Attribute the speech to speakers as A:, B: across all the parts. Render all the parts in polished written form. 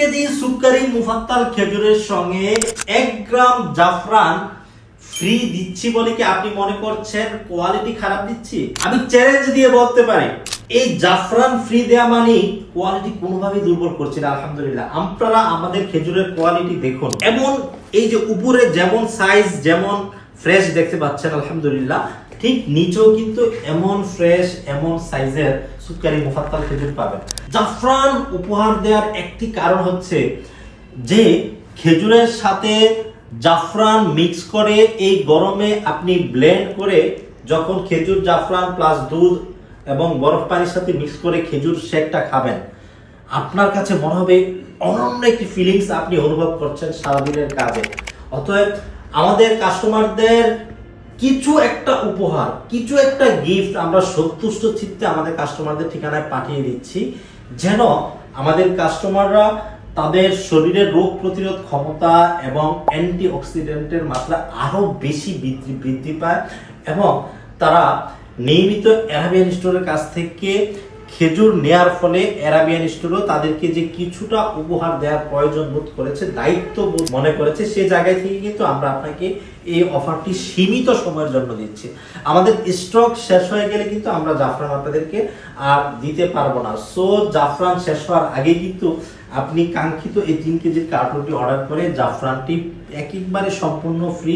A: KG সুকারি মুফাত্তাল খেজুরের সঙ্গে 1 গ্রাম জাফরান ফ্রি দিচ্ছি বলে কি আপনি মনে করছেন কোয়ালিটি খারাপ দিচ্ছি? আমি চ্যালেঞ্জ দিয়ে বলতে পারি এই জাফরান ফ্রি দেয়া মানে কোয়ালিটি কোনোভাবেই দুর্বল করছে না। আলহামদুলিল্লাহ, আপনারা আমাদের খেজুরের কোয়ালিটি দেখুন, এমন এই যে উপরে যেমন সাইজ যেমন ফ্রেশ দেখতে পাচ্ছেন আলহামদুলিল্লাহ, ঠিক নিচেও কিন্তু এমন ফ্রেশ এমন সাইজের সুকারি মুফাত্তাল খেজুর পাবেন। জাফরান উপহার দেওয়ার একটি কারণ হচ্ছে যে খেজুরের সাথে জাফরান মিক্স করে এই গরমে আপনি ব্লেন্ড করে যখন খেজুর জাফরান প্লাস দুধ এবং বরফ পানির সাথে মিক্স করে খেজুর শেকটা খাবেন, আপনার কাছে মনে হবে অনন্য একটি ফিলিংস আপনি অনুভব করছেন সারাদিনের কাজে। অতএব আমাদের কাস্টমারদের কিছু একটা উপহার, কিছু একটা গিফট আমরা সন্তুষ্ট চিত্তে আমাদের কাস্টমারদের ঠিকানায় পাঠিয়ে দিচ্ছি, যেন আমাদের কাস্টমাররা তাদের শরীরের রোগ প্রতিরোধ ক্ষমতা এবং অ্যান্টিঅক্সিডেন্টের মাত্রা আরো বেশি বৃদ্ধি পায় এবং তারা নিয়মিত অ্যারাবিয়ান স্টোরের কাছ থেকে খেজুর নেয়ার ফলে অ্যারাবিয়ান স্টোরও তাদেরকে যে কিছুটা উপহার দেওয়ার প্রয়োজন বোধ করেছে, দায়িত্ব মনে করেছে, সে জায়গায় থেকে কিন্তু আমরা আপনাকে এই অফারটি সীমিত সময়ের জন্য দিচ্ছি। আমাদের স্টক শেষ হয়ে গেলে কিন্তু আমরা জাফরান আপনাদেরকে আর দিতে পারবো না। সো জাফরান শেষ হওয়ার আগে কিন্তু আপনি কাঙ্ক্ষিত এই 3 কেজির কার্টুনটি অর্ডার করে জাফরানটি একেবারে সম্পূর্ণ ফ্রি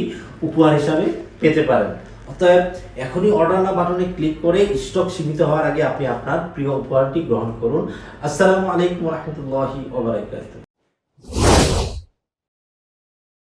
A: উপহার হিসাবে পেতে পারেন। অতএব এখনই অর্ডার না বাটনে ক্লিক করে স্টক সীমিত হওয়ার আগে আপনি আপনার প্রিয় উপহারটি গ্রহণ করুন। আসসালামু আলাইকুম ওয়া রাহমাতুল্লাহি ওয়া বারাকাতুহু।